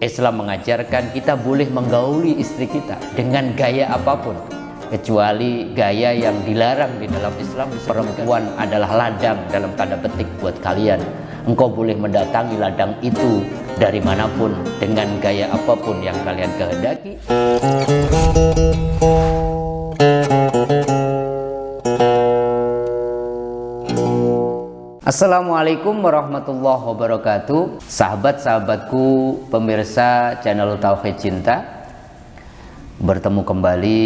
Islam mengajarkan kita boleh menggauli istri kita dengan gaya apapun, kecuali gaya yang dilarang di dalam Islam. Perempuan adalah ladang dalam tanda petik buat kalian. Engkau boleh mendatangi ladang itu dari manapun dengan gaya apapun yang kalian kehendaki. Assalamualaikum warahmatullahi wabarakatuh. Sahabat-sahabatku, pemirsa channel Tauhid Cinta, bertemu kembali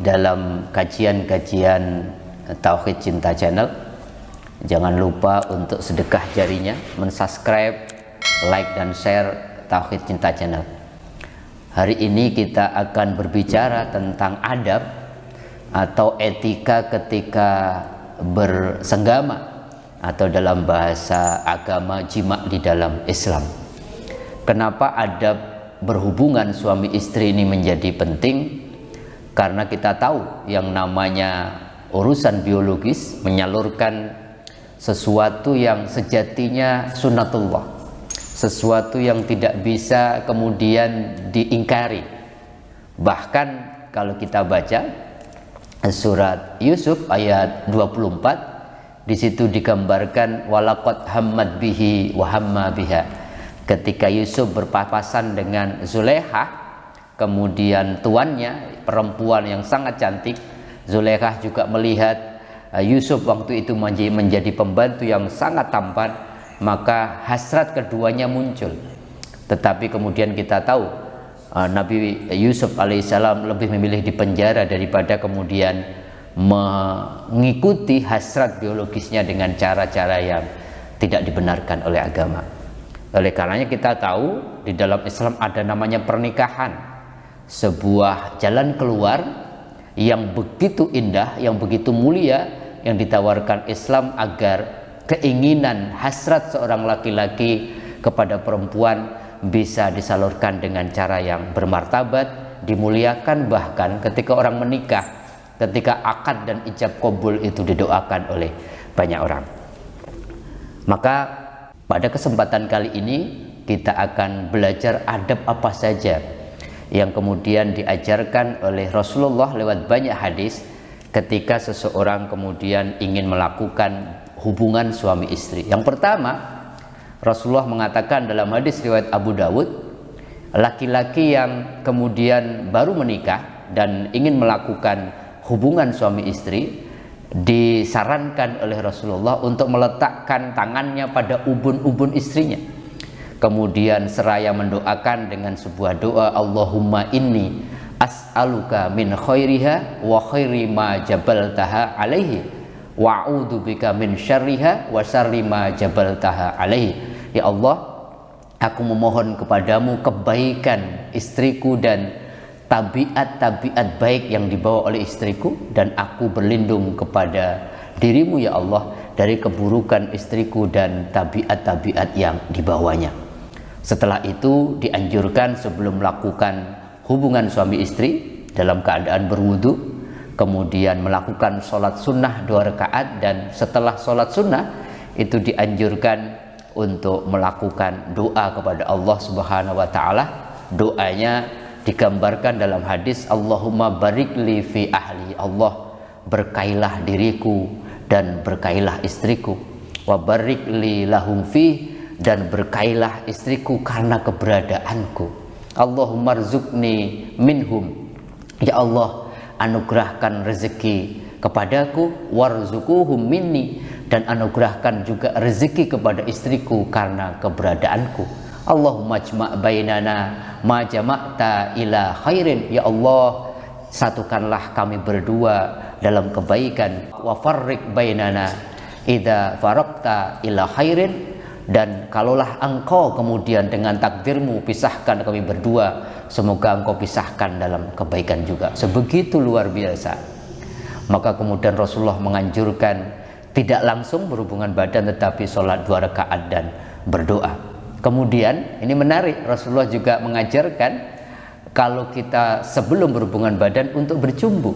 dalam kajian-kajian Tauhid Cinta channel. Jangan lupa untuk sedekah jarinya, mensubscribe, like dan share Tauhid Cinta channel. Hari ini kita akan berbicara tentang adab atau etika ketika bersenggama, atau dalam bahasa agama jima di dalam Islam. Kenapa adab berhubungan suami istri ini menjadi penting? Karena kita tahu yang namanya urusan biologis menyalurkan sesuatu yang sejatinya sunnatullah, sesuatu yang tidak bisa kemudian diingkari. Bahkan kalau kita baca surat Yusuf ayat 24, di situ digambarkan walaqad hammad bihi wa hamma biha. Ketika Yusuf berpapasan dengan Zulaikha, kemudian tuannya perempuan yang sangat cantik, Zulaikha juga melihat Yusuf waktu itu menjadi pembantu yang sangat tampan, maka hasrat keduanya muncul. Tetapi kemudian kita tahu Nabi Yusuf alaihissalam lebih memilih dipenjara daripada kemudian mengikuti hasrat biologisnya dengan cara-cara yang tidak dibenarkan oleh agama. Oleh karenanya kita tahu di dalam Islam ada namanya pernikahan, sebuah jalan keluar yang begitu indah, yang begitu mulia, yang ditawarkan Islam agar keinginan hasrat seorang laki-laki kepada perempuan bisa disalurkan dengan cara yang bermartabat, dimuliakan. Bahkan ketika orang menikah, ketika akad dan ijab qabul itu didoakan oleh banyak orang. Maka pada kesempatan kali ini kita akan belajar adab apa saja yang kemudian diajarkan oleh Rasulullah lewat banyak hadis ketika seseorang kemudian ingin melakukan hubungan suami istri. Yang pertama, Rasulullah mengatakan dalam hadis riwayat Abu Dawud, laki-laki yang kemudian baru menikah dan ingin melakukan hubungan suami istri disarankan oleh Rasulullah untuk meletakkan tangannya pada ubun-ubun istrinya, kemudian seraya mendoakan dengan sebuah doa, Allahumma inni as'aluka min khairiha wa khairi ma jabaltaha alaihi wa a'udzubika min syarriha wa syarri ma jabaltaha alaihi. Ya Allah, aku memohon kepadamu kebaikan istriku dan tabiat-tabiat baik yang dibawa oleh istriku, dan aku berlindung kepada dirimu ya Allah dari keburukan istriku dan tabiat-tabiat yang dibawanya. Setelah itu dianjurkan sebelum melakukan hubungan suami istri dalam keadaan berwudu, kemudian melakukan sholat sunnah 2 rakaat, dan setelah sholat sunnah itu dianjurkan untuk melakukan doa kepada Allah Subhanahu wa Ta'ala. Doanya digambarkan dalam hadis, Allahumma barikli fi ahli, Allah berkailah diriku dan berkailah istriku, wa barikli lahum fi, dan berkailah istriku karena keberadaanku, Allahumma rzuqni minhum, ya Allah anugerahkan rezeki kepadaku, warzuquhum minni, dan anugerahkan juga rezeki kepada istriku karena keberadaanku. Allahumma jma' bainana ma jama'ta ila khairin, ya Allah satukanlah kami berdua dalam kebaikan, wa farriq bainana idza faraqta ila khairin, dan kalaulah engkau kemudian dengan takdirmu pisahkan kami berdua, semoga engkau pisahkan dalam kebaikan juga. Sebegitu luar biasa. Maka kemudian Rasulullah menganjurkan tidak langsung berhubungan badan, tetapi sholat 2 rakaat dan berdoa. Kemudian ini menarik, Rasulullah juga mengajarkan kalau kita sebelum berhubungan badan untuk bercumbu,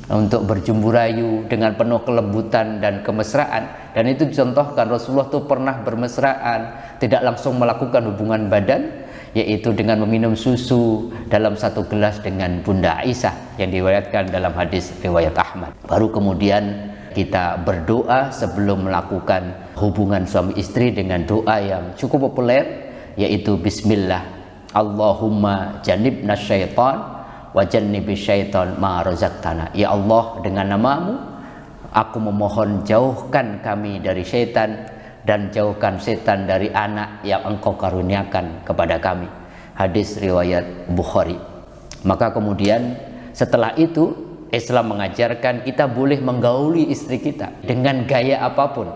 untuk berjumbu rayu dengan penuh kelembutan dan kemesraan. Dan itu dicontohkan Rasulullah tuh pernah bermesraan, tidak langsung melakukan hubungan badan. yaitu dengan meminum susu dalam satu gelas dengan Bunda Aisyah yang diriwayatkan dalam hadis riwayat Ahmad. Baru kemudian kita berdoa sebelum melakukan hubungan suami istri dengan doa yang cukup populer, yaitu Bismillah, Allahumma jannibna syaitan wa jannibi syaitan ma razaqtana. Ya Allah, dengan namamu aku memohon jauhkan kami dari syaitan dan jauhkan setan dari anak yang engkau karuniakan kepada kami. Hadis riwayat Bukhari. Maka kemudian setelah itu Islam mengajarkan kita boleh menggauli istri kita dengan gaya apapun,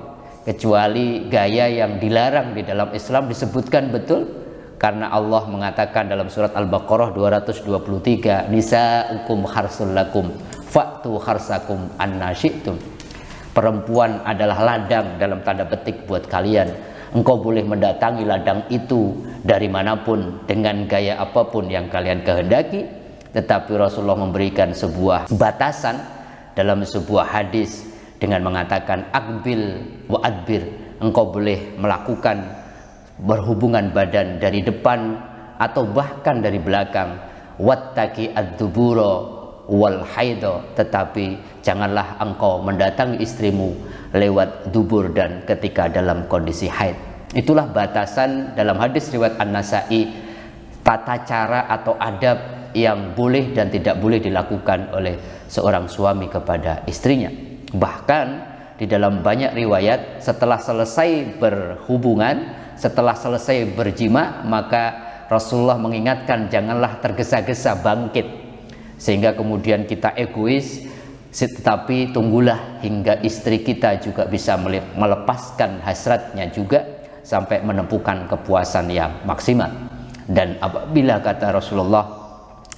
kecuali gaya yang dilarang di dalam Islam disebutkan betul, karena Allah mengatakan dalam surat Al-Baqarah 223, nisa'ukum harsul lakum fa'tu harsakum anna syi'tum. Perempuan adalah ladang dalam tanda petik buat kalian. Engkau boleh mendatangi ladang itu dari manapun dengan gaya apapun yang kalian kehendaki. Tetapi Rasulullah memberikan sebuah batasan dalam sebuah hadis dengan mengatakan akbil wa adbir. Engkau boleh melakukan berhubungan badan dari depan atau bahkan dari belakang. Wattaki ad-dubura wal haido, tetapi janganlah engkau mendatangi istrimu lewat dubur dan ketika dalam kondisi haid. Itulah batasan dalam hadis riwayat An-Nasa'i, tata cara atau adab yang boleh dan tidak boleh dilakukan oleh seorang suami kepada istrinya. Bahkan di dalam banyak riwayat setelah selesai berhubungan, setelah selesai berjima, maka Rasulullah mengingatkan janganlah tergesa-gesa bangkit sehingga kemudian kita egois, tetapi tunggulah hingga istri kita juga bisa melepaskan hasratnya juga sampai menemukan kepuasan yang maksimal. Dan apabila kata Rasulullah,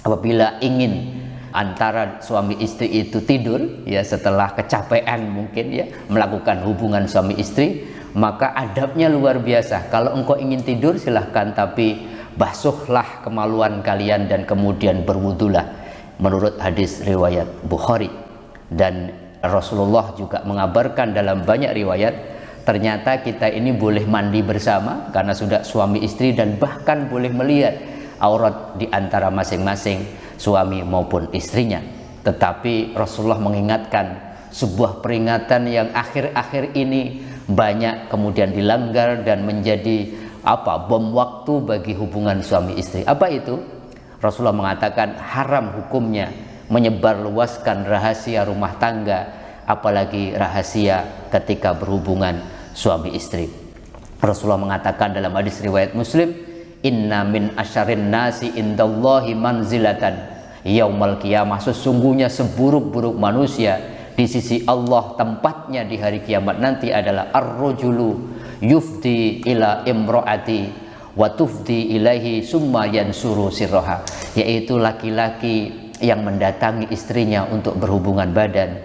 apabila ingin antara suami istri itu tidur ya setelah kecapean mungkin ya melakukan hubungan suami istri, maka adabnya luar biasa. Kalau engkau ingin tidur silahkan, tapi basuhlah kemaluan kalian dan kemudian berwudulah, menurut hadis riwayat Bukhari. Dan Rasulullah juga mengabarkan dalam banyak riwayat, ternyata kita ini boleh mandi bersama karena sudah suami istri, dan bahkan boleh melihat aurat di antara masing-masing suami maupun istrinya. Tetapi Rasulullah mengingatkan sebuah peringatan yang akhir-akhir ini banyak kemudian dilanggar dan menjadi bom waktu bagi hubungan suami istri. Apa itu? Rasulullah mengatakan haram hukumnya menyebarluaskan rahasia rumah tangga, apalagi rahasia ketika berhubungan suami istri. Rasulullah mengatakan dalam hadis riwayat Muslim, inna min asyarin nasi indallahi manzilatan yaumal qiyamah, sesungguhnya seburuk-buruk manusia di sisi Allah tempatnya di hari kiamat nanti adalah ar-rajulu yufdi ila imro'ati wa tufdi ilaihi summa yansuru sirroha, yaitu laki-laki yang mendatangi istrinya untuk berhubungan badan,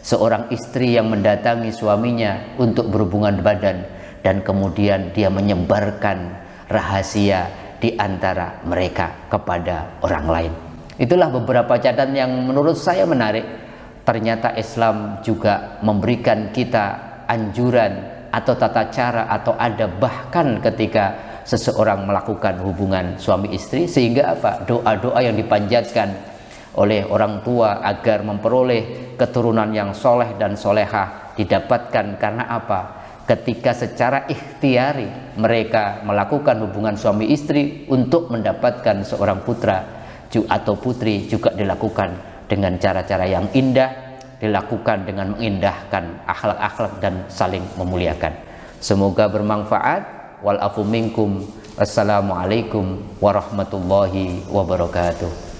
seorang istri yang mendatangi suaminya untuk berhubungan badan, dan kemudian dia menyebarkan rahasia di antara mereka kepada orang lain. Itulah beberapa catatan yang menurut saya menarik. Ternyata Islam juga memberikan kita anjuran atau tata cara atau adab bahkan ketika seseorang melakukan hubungan suami istri, sehingga doa-doa yang dipanjatkan oleh orang tua agar memperoleh keturunan yang soleh dan solehah didapatkan karena ketika secara ikhtiari mereka melakukan hubungan suami istri untuk mendapatkan seorang putra atau putri, juga dilakukan dengan cara-cara yang indah, dilakukan dengan mengindahkan akhlak-akhlak dan saling memuliakan. Semoga bermanfaat. Wal afu minkum. Assalamualaikum warahmatullahi wabarakatuh.